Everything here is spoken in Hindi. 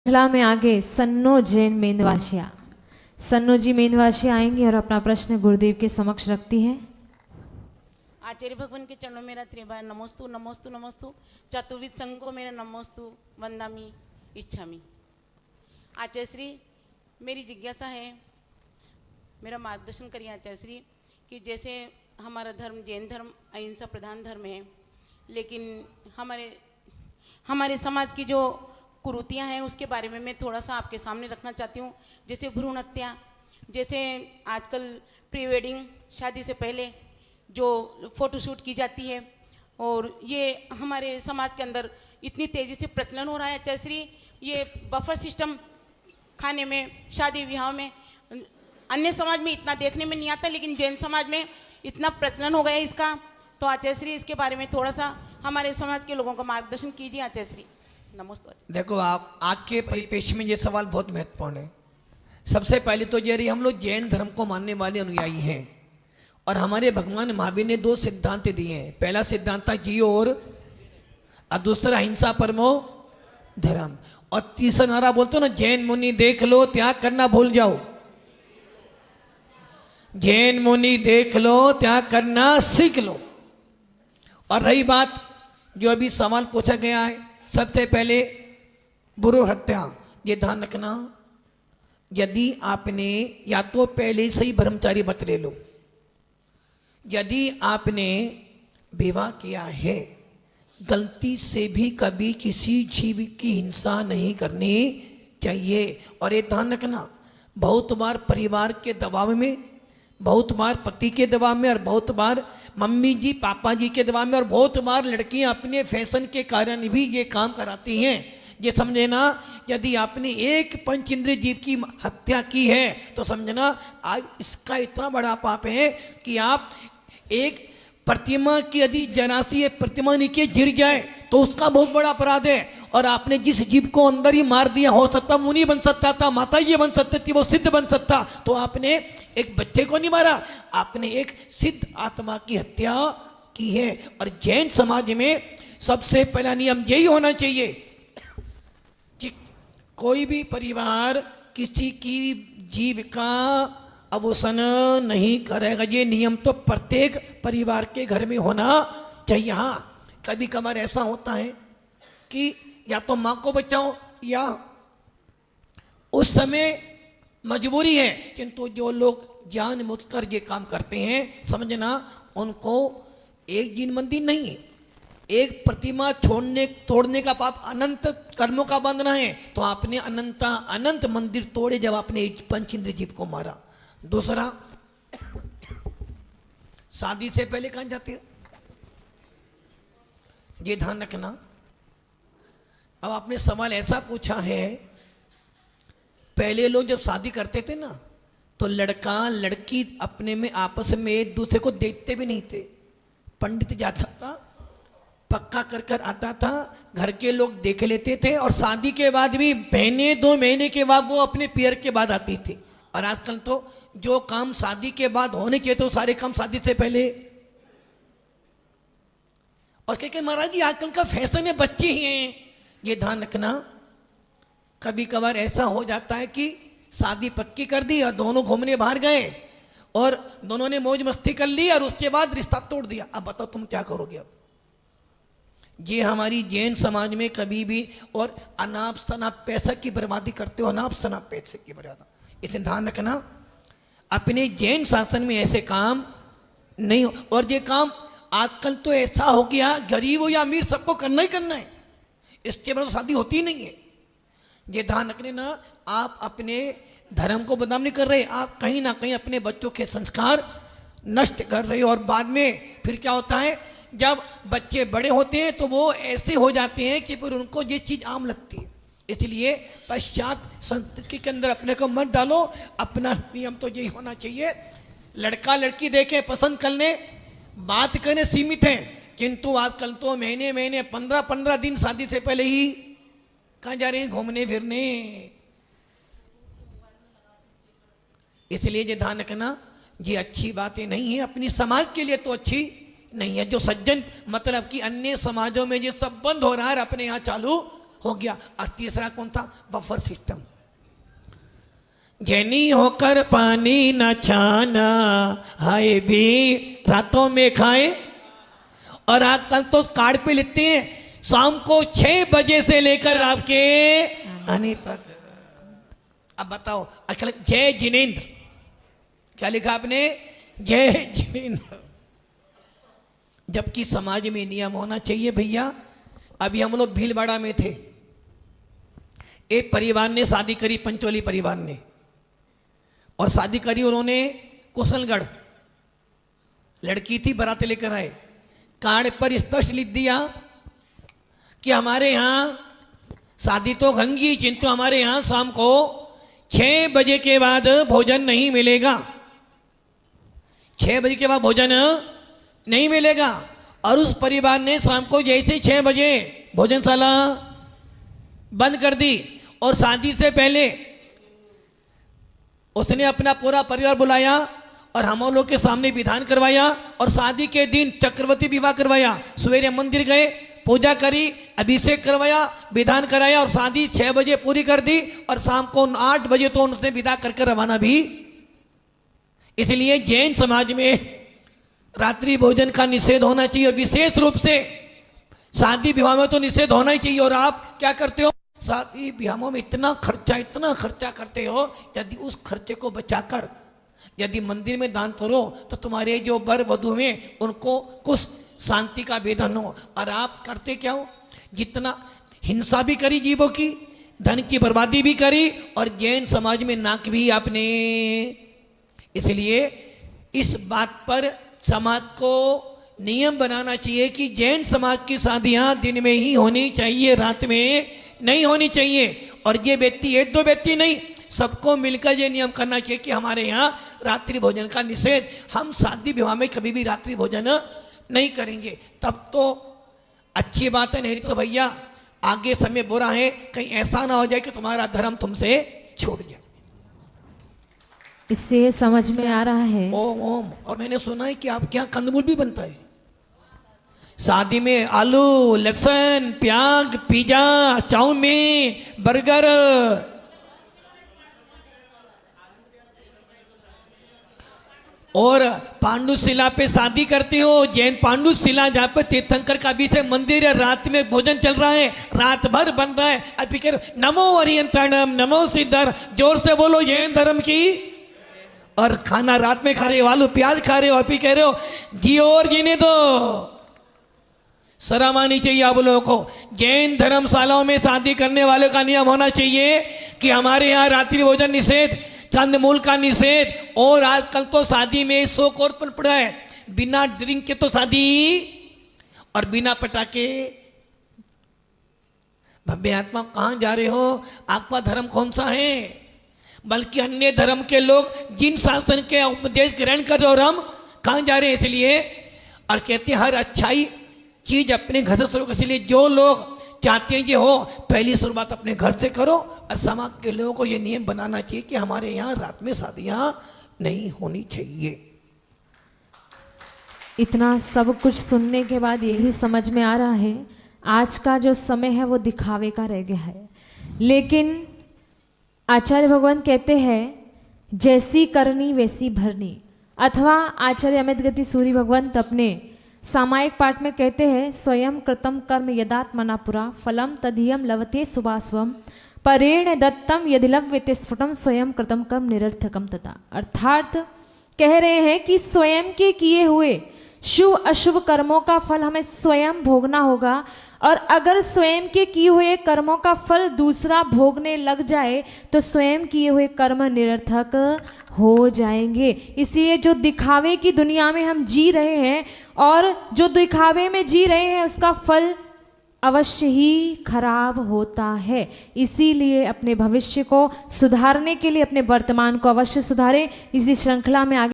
श्रृंखला में आगे सन्नो जैन मेंदवासिया, सन्नो जी मेंदवासिया आएंगी और अपना प्रश्न गुरुदेव के समक्ष रखती हैं। आचार्य भगवान के चरणों मेरा त्रिबार नमोस्तु नमोस्तु नमोस्तु, चतुर्विद संघ को मेरा नमोस्तु वंदामी इच्छामी। आचार्य श्री, मेरी जिज्ञासा है, मेरा मार्गदर्शन करिए आचार्य श्री, कि जैसे हमारा धर्म जैन धर्म अहिंसा प्रधान धर्म है, लेकिन हमारे समाज की जो कुरीतियाँ हैं उसके बारे में मैं थोड़ा सा आपके सामने रखना चाहती हूँ। जैसे भ्रूण हत्या, जैसे आजकल प्री वेडिंग शादी से पहले जो फोटोशूट की जाती है, और ये हमारे समाज के अंदर इतनी तेज़ी से प्रचलन हो रहा है आचार्य श्री। ये बफर सिस्टम खाने में, शादी विवाह में, अन्य समाज में इतना देखने में नहीं आता, लेकिन जैन समाज में इतना प्रचलन हो गया है इसका। तो आचार्य श्री, इसके बारे में थोड़ा सा हमारे समाज के लोगों का मार्गदर्शन कीजिए आचार्य श्री। नमस्ते। देखो, आप आज के परिपेक्ष में ये सवाल बहुत महत्वपूर्ण है। सबसे पहले तो ये हम लोग जैन धर्म को मानने वाले अनुयायी हैं, और हमारे भगवान महावीर ने दो सिद्धांत दिए हैं। पहला सिद्धांत था जियो और दूसरा अहिंसा परमो धर्म, और तीसरा नारा बोलते हो ना, जैन मुनि देख लो त्याग करना भूल जाओ। जैन मुनि देख लो त्याग करना सीख लो। और रही बात जो अभी सवाल पूछा गया है, सबसे पहले भ्रूण हत्या, ये ध्यान रखना, यदि आपने या तो पहले से ही ब्रह्मचारी व्रत ले लो, यदि आपने विवाह किया है, गलती से भी कभी किसी जीव की हिंसा नहीं करनी चाहिए। और ये ध्यान रखना, बहुत बार परिवार के दबाव में, बहुत बार पति के दबाव में, और बहुत बार मम्मी जी पापा जी के दबाव में, और बहुत बार लड़कियां अपने फैशन के कारण भी ये काम कराती हैं। ये समझे ना, यदि आपने एक पंच इंद्रिय जीव की हत्या की है तो समझना आज इसका इतना बड़ा पाप है कि आप एक प्रतिमा की यदि जरा सी प्रतिमा नीचे गिर जाए तो उसका बहुत बड़ा अपराध है। और आपने जिस जीव को अंदर ही मार दिया, हो सकता मुनि बन सकता था, माता जी बन सकती थी, वो सिद्ध बन सकता, तो आपने एक बच्चे को नहीं मारा, आपने एक सिद्ध आत्मा की हत्या की है। और जैन समाज में सबसे पहला नियम यही होना चाहिए कि कोई भी परिवार किसी की जीव का अवसान नहीं करेगा। ये नियम तो प्रत्येक परिवार के घर में होना चाहिए। हाँ, कभी कभार ऐसा होता है कि या तो माँ को बचाओ या उस समय मजबूरी है, किंतु जो लोग जान बुझ कर ये काम करते हैं, समझना उनको एक जीन मंदिर नहीं है, एक प्रतिमा तोड़ने का पाप अनंत कर्मों का बंधना है। तो आपने अनंत मंदिर तोड़े जब आपने पंच इंद्रिय जीव को मारा। दूसरा, शादी से पहले कहां जाते हैं, ये ध्यान रखना। अब आपने सवाल ऐसा पूछा है, पहले लोग जब शादी करते थे ना, तो लड़का लड़की अपने में आपस में एक दूसरे को देखते भी नहीं थे। पंडित जाता था, पक्का कर कर आता था, घर के लोग देख लेते थे, और शादी के बाद भी महीने 2 महीने के बाद वो अपने पियर के बाद आती थी। और आजकल तो जो काम शादी के बाद होने चाहिए तो सारे काम शादी से पहले। और कहते महाराज जी आजकल का फैशन है, बच्चे ही हैं। ये ध्यान रखना, कभी कभार ऐसा हो जाता है कि शादी पक्की कर दी और दोनों घूमने बाहर गए और दोनों ने मौज मस्ती कर ली और उसके बाद रिश्ता तोड़ दिया। अब बताओ तुम क्या करोगे। अब ये हमारी जैन समाज में कभी भी, और अनाप शनाप पैसा की बर्बादी करते हो, अनाप शनाप पैसे की बर्बादी, इसे ध्यान रखना। अपने जैन शासन में ऐसे काम नहीं हो। और ये काम आजकल तो ऐसा हो गया, गरीब हो या अमीर सबको करना ही करना है, इसके बाद शादी होती नहीं है। ये ध्यान रखने ना, आप अपने धर्म को बदनाम नहीं कर रहे, आप कहीं ना कहीं अपने बच्चों के संस्कार नष्ट कर रहे हो। और बाद में फिर क्या होता है, जब बच्चे बड़े होते हैं तो वो ऐसे हो जाते हैं कि फिर उनको ये चीज़ आम लगती है। इसलिए पश्चात संस्कृति के अंदर अपने को मत डालो। अपना नियम तो यही होना चाहिए, लड़का लड़की देखे पसंद करने बात करने सीमित है, किंतु आजकल तो महीने 15 दिन शादी से पहले ही कहाँ जा रहे हैं, घूमने फिरने। इसलिए ये ध्यान रखना, ये अच्छी बातें नहीं है, अपनी समाज के लिए तो अच्छी नहीं है। जो सज्जन मतलब कि अन्य समाजों में ये सब बंद हो रहा है, अपने यहाँ चालू हो गया। और तीसरा कौन था? Buffer system. जैनी होकर पानी न छाना, हाय भी रातों में खाए। और आजकल तो कार्ड पे लिखते हैं शाम को 6 बजे से लेकर आपके आने तक। अब बताओ, अखिल जय जिनेंद्र, क्या लिखा आपने? जय जिनेंद्र। जबकि समाज में नियम होना चाहिए भैया। अभी हम लोग भीलवाड़ा में थे, एक परिवार ने शादी करी, पंचोली परिवार ने, और शादी करी उन्होंने कुशलगढ़। लड़की थी, बारात लेकर आए, कार्ड पर स्पष्ट लिख दिया कि हमारे यहाँ शादी तो गंगी, किंतु हमारे यहाँ शाम को 6 बजे के बाद भोजन नहीं मिलेगा। 6 बजे के बाद भोजन नहीं मिलेगा। और उस परिवार ने शाम को जैसे 6 बजे भोजनशाला बंद कर दी। और शादी से पहले उसने अपना पूरा परिवार बुलाया और हम लोग के सामने विधान करवाया। और शादी के दिन चक्रवर्ती विवाह करवाया। सवेरे मंदिर गए, पूजा करी, अभिषेक करवाया, विधान कराया, और शादी 6 बजे पूरी कर दी। और शाम को 8 बजे तो उन्होंने विदा करके रवाना भी। इसलिए जैन समाज में रात्रि भोजन का निषेध होना चाहिए, और विशेष रूप से शादी विवाह में तो निषेध होना ही चाहिए। और आप क्या करते हो? शादी विवाहों में इतना खर्चा करते हो। यदि उस खर्चे को बचाकर यदि मंदिर में दान करो तो तुम्हारे जो वर वधू हैं उनको कुछ शांति का वेदन हो। और आप करते क्या हो? जितना हिंसा भी करी जीवों की, धन की बर्बादी भी करी, और जैन समाज में नाक भी आपने। इसलिए इस बात पर समाज को नियम बनाना चाहिए कि जैन समाज की शादियां दिन में ही होनी चाहिए, रात में नहीं होनी चाहिए। और ये व्यक्ति, 1-2 व्यक्ति नहीं, सबको मिलकर ये नियम करना चाहिए कि हमारे यहाँ रात्रि भोजन का निषेध। हम शादी विवाह में कभी भी रात्रि भोजन नहीं करेंगे, तब तो अच्छी बात है। नहीं तो भैया आगे समय बुरा है, कहीं ऐसा ना हो जाए कि तुम्हारा धर्म तुमसे छूट जाए। इससे ये समझ में आ रहा है। ओम ओम। और मैंने सुना है कि आपके यहाँ कंदमूल भी बनता है शादी में। आलू, लहसुन, प्याज, पिज्जा, चाउमीन, बर्गर। और पांडुशिला पे शादी करते हो, जैन पांडुशिला, जहाँ पे तीर्थंकर का अभिषेक मंदिर है, रात में भोजन चल रहा है, रात भर बन रहा है। अभी कह रहे नमो अरियंतरणम, नमो सिद्धर, जोर से बोलो जैन धर्म की। और खाना रात में खा रहे हो, आलू प्याज खा रहे हो, अभी कह रहे हो जियो और जीने दो। शर्म आनी चाहिए आप लोगों को। जैन धर्मशालाओं में शादी करने वालों का नियम होना चाहिए कि हमारे यहाँ रात्रि भोजन निषेध, कंदमूल का निषेध। और आजकल तो शादी में शौक और पड़ा है, बिना ड्रिंक के तो शादी, और बिना पटाखे। भव्य आत्मा कहाँ जा रहे हो? आपका धर्म कौन सा है? बल्कि अन्य धर्म के लोग जिन शासन के उपदेश ग्रहण कर रहे, और हम कहाँ जा रहे हैं? इसलिए और कहते हैं हर अच्छाई चीज अपने घर से शुरू कर। इसलिए जो लोग चाहते हैं कि हो, पहली शुरुआत अपने घर से करो। और समाज के लोगों को ये नियम बनाना चाहिए कि हमारे यहाँ रात में शादियां नहीं होनी चाहिए। इतना सब कुछ सुनने के बाद यही समझ में आ रहा है, आज का जो समय है वो दिखावे का रह गया है। लेकिन आचार्य भगवान कहते हैं जैसी करनी वैसी भरनी। अथवा आचार्य अमित गति सूरी भगवंत अपने सामायिक पाठ में कहते हैं स्वयं कृतम कर्म यदात्मना पुरा फलम तदीयम लवते सुभास्वम परेण दत्तम यदि लव्यते स्फुटम स्वयं कृतम कर्म निरर्थकम तथा। अर्थात कह रहे हैं कि स्वयं के किए हुए शुभ अशुभ कर्मों का फल हमें स्वयं भोगना होगा। और अगर स्वयं के किए हुए कर्मों का फल दूसरा भोगने लग जाए तो स्वयं किए हुए कर्म निरर्थक हो जाएंगे। इसलिए जो दिखावे की दुनिया में हम जी रहे हैं और जो दिखावे में जी रहे हैं उसका फल अवश्य ही खराब होता है। इसीलिए अपने भविष्य को सुधारने के लिए अपने वर्तमान को अवश्य सुधारें। इसी श्रृंखला में आगे